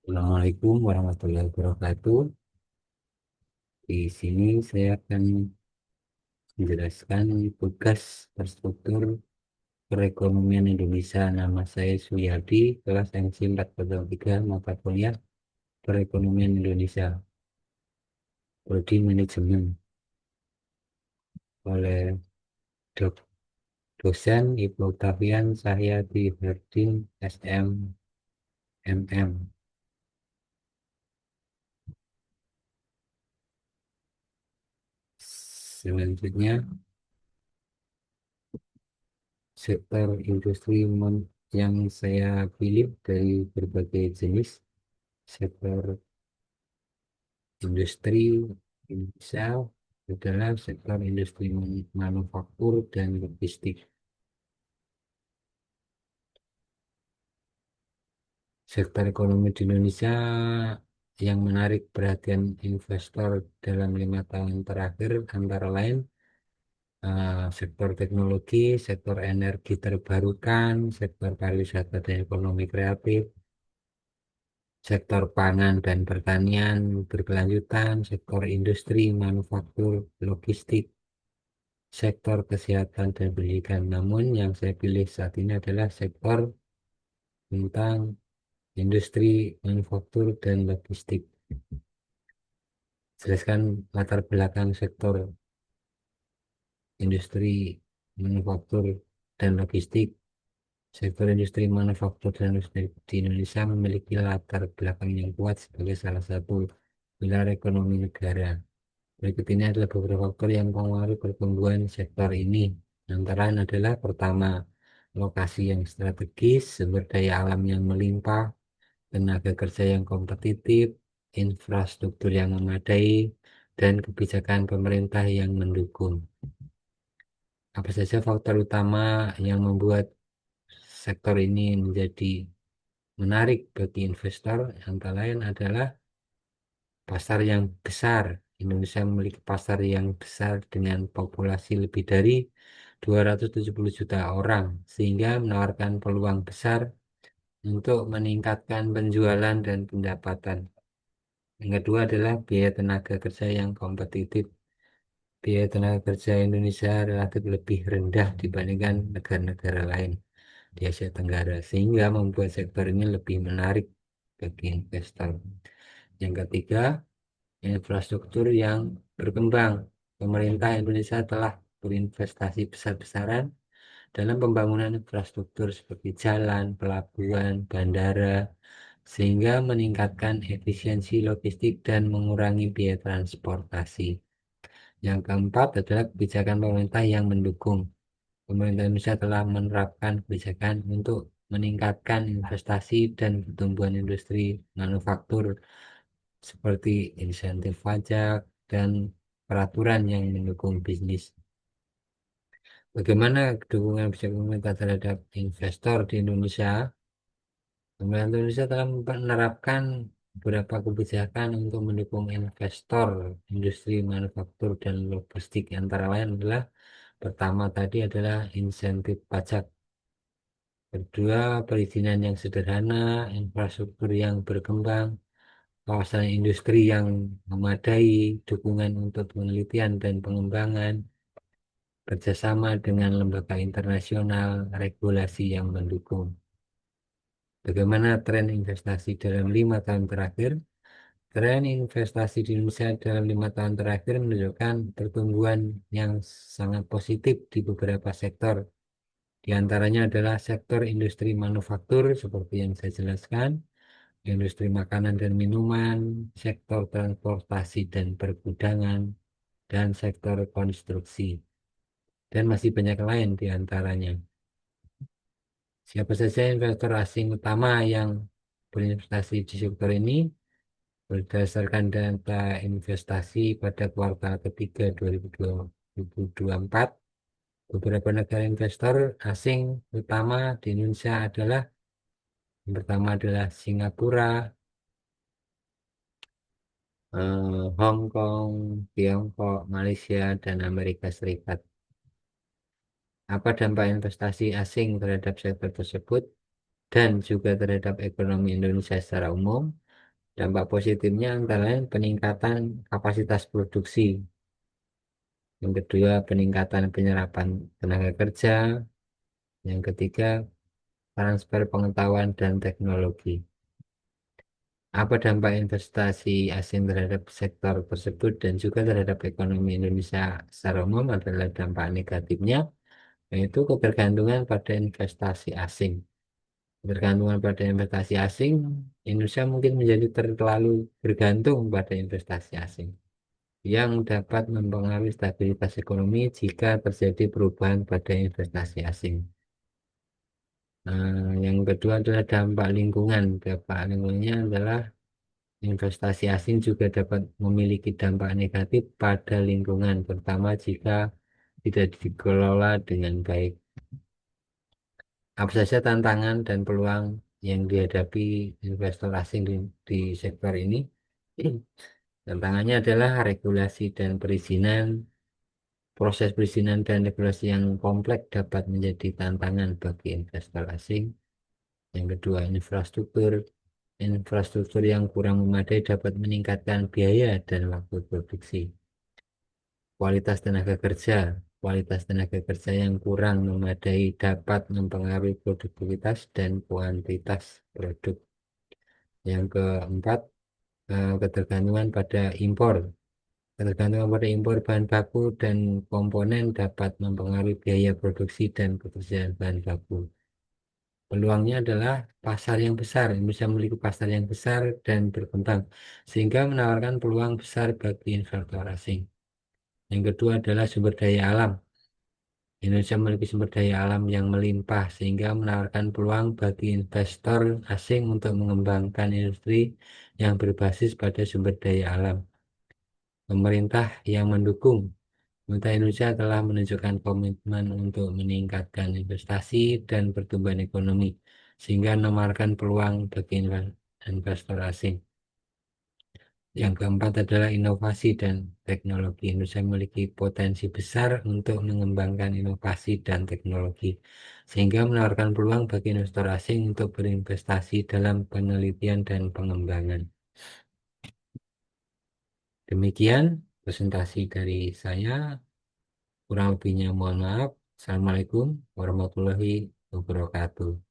Assalamualaikum warahmatullahi wabarakatuh. Di sini saya akan menjelaskan tugas terstruktur perekonomian Indonesia. Nama saya Suyadi, kelas MC 403, mata kuliah perekonomian Indonesia, prodi manajemen, oleh dosen Ibu Octavian Cahyati Hardin SM MM. Selanjutnya, sektor industri yang saya pilih dari berbagai jenis sektor industri Indonesia adalah sektor industri manufaktur dan logistik. Sektor ekonomi di Indonesia yang menarik perhatian investor dalam 5 tahun terakhir antara lain sektor teknologi, sektor energi terbarukan, sektor pariwisata dan ekonomi kreatif, sektor pangan dan pertanian berkelanjutan, sektor industri, manufaktur, logistik, sektor kesehatan dan pendidikan. Namun yang saya pilih saat ini adalah sektor tentang industri, manufaktur, dan logistik. Jelaskan latar belakang sektor industri, manufaktur, dan logistik. Sektor industri, manufaktur, dan logistik di Indonesia memiliki latar belakang yang kuat sebagai salah satu pilar ekonomi negara. Berikut ini adalah beberapa faktor yang mempengaruhi pertumbuhan sektor ini. Antara lain adalah pertama, lokasi yang strategis, sumber daya alam yang melimpah, tenaga kerja yang kompetitif, infrastruktur yang memadai, dan kebijakan pemerintah yang mendukung. Apa saja faktor utama yang membuat sektor ini menjadi menarik bagi investor? Antara lain adalah pasar yang besar. Indonesia memiliki pasar yang besar dengan populasi lebih dari 270 juta orang, sehingga menawarkan peluang besar untuk meningkatkan penjualan dan pendapatan. Yang kedua adalah biaya tenaga kerja yang kompetitif. Biaya tenaga kerja Indonesia relatif lebih rendah dibandingkan negara-negara lain di Asia Tenggara, sehingga membuat sektor ini lebih menarik bagi investor. Yang ketiga, infrastruktur yang berkembang. Pemerintah Indonesia telah berinvestasi besar-besaran dalam pembangunan infrastruktur seperti jalan, pelabuhan, bandara, sehingga meningkatkan efisiensi logistik dan mengurangi biaya transportasi. Yang keempat adalah kebijakan pemerintah yang mendukung. Pemerintah Indonesia telah menerapkan kebijakan untuk meningkatkan investasi dan pertumbuhan industri manufaktur seperti insentif pajak dan peraturan yang mendukung bisnis. Bagaimana dukungan kebijakan pemerintah terhadap investor di Indonesia? Pemerintah Indonesia telah menerapkan beberapa kebijakan untuk mendukung investor industri manufaktur dan logistik. Antara lain adalah pertama tadi adalah insentif pajak. Kedua, perizinan yang sederhana, infrastruktur yang berkembang, kawasan industri yang memadai, dukungan untuk penelitian dan pengembangan, kerjasama dengan lembaga internasional, regulasi yang mendukung. Bagaimana tren investasi dalam 5 tahun terakhir? Tren investasi di Indonesia dalam 5 tahun terakhir menunjukkan pertumbuhan yang sangat positif di beberapa sektor. Di antaranya adalah sektor industri manufaktur seperti yang saya jelaskan, industri makanan dan minuman, sektor transportasi dan pergudangan, dan sektor konstruksi. Dan masih banyak lain di antaranya. Siapa saja investor asing utama yang berinvestasi di sektor ini? Berdasarkan data investasi pada kuartal ketiga 2024, beberapa negara investor asing utama di Indonesia adalah yang pertama adalah Singapura, Hong Kong, Tiongkok, Malaysia, dan Amerika Serikat. Apa dampak investasi asing terhadap sektor tersebut dan juga terhadap ekonomi Indonesia secara umum? Dampak positifnya antara lain peningkatan kapasitas produksi. Yang kedua, peningkatan penyerapan tenaga kerja. Yang ketiga, transfer pengetahuan dan teknologi. Apa dampak investasi asing terhadap sektor tersebut dan juga terhadap ekonomi Indonesia secara umum adalah dampak negatifnya, yaitu ketergantungan pada investasi asing. Ketergantungan pada investasi asing, Indonesia mungkin menjadi terlalu bergantung pada investasi asing yang dapat mempengaruhi stabilitas ekonomi jika terjadi perubahan pada investasi asing. Yang kedua adalah dampak lingkungan. Dampak lingkungannya adalah investasi asing juga dapat memiliki dampak negatif pada lingkungan, terutama jika tidak dikelola dengan baik. Apa saja tantangan dan peluang yang dihadapi investor asing di sektor ini? Tantangannya adalah regulasi dan perizinan. Proses perizinan dan regulasi yang kompleks dapat menjadi tantangan bagi investor asing. Yang kedua, infrastruktur. Infrastruktur yang kurang memadai dapat meningkatkan biaya dan waktu produksi. Kualitas tenaga kerja. Kualitas tenaga kerja yang kurang memadai dapat mempengaruhi produktivitas dan kuantitas produk. Yang keempat, ketergantungan pada impor. Ketergantungan pada impor bahan baku dan komponen dapat mempengaruhi biaya produksi dan ketersediaan bahan baku. Peluangnya adalah pasar yang besar. Indonesia memiliki pasar yang besar dan berkembang, sehingga menawarkan peluang besar bagi investor asing. Yang kedua adalah sumber daya alam. Indonesia memiliki sumber daya alam yang melimpah, sehingga menawarkan peluang bagi investor asing untuk mengembangkan industri yang berbasis pada sumber daya alam. Pemerintah yang mendukung. Pemerintah Indonesia telah menunjukkan komitmen untuk meningkatkan investasi dan pertumbuhan ekonomi, sehingga menawarkan peluang bagi investor asing. Yang keempat adalah inovasi dan teknologi. Indonesia memiliki potensi besar untuk mengembangkan inovasi dan teknologi, sehingga menawarkan peluang bagi investor asing untuk berinvestasi dalam penelitian dan pengembangan. Demikian presentasi dari saya. Kurang lebihnya mohon maaf. Assalamualaikum warahmatullahi wabarakatuh.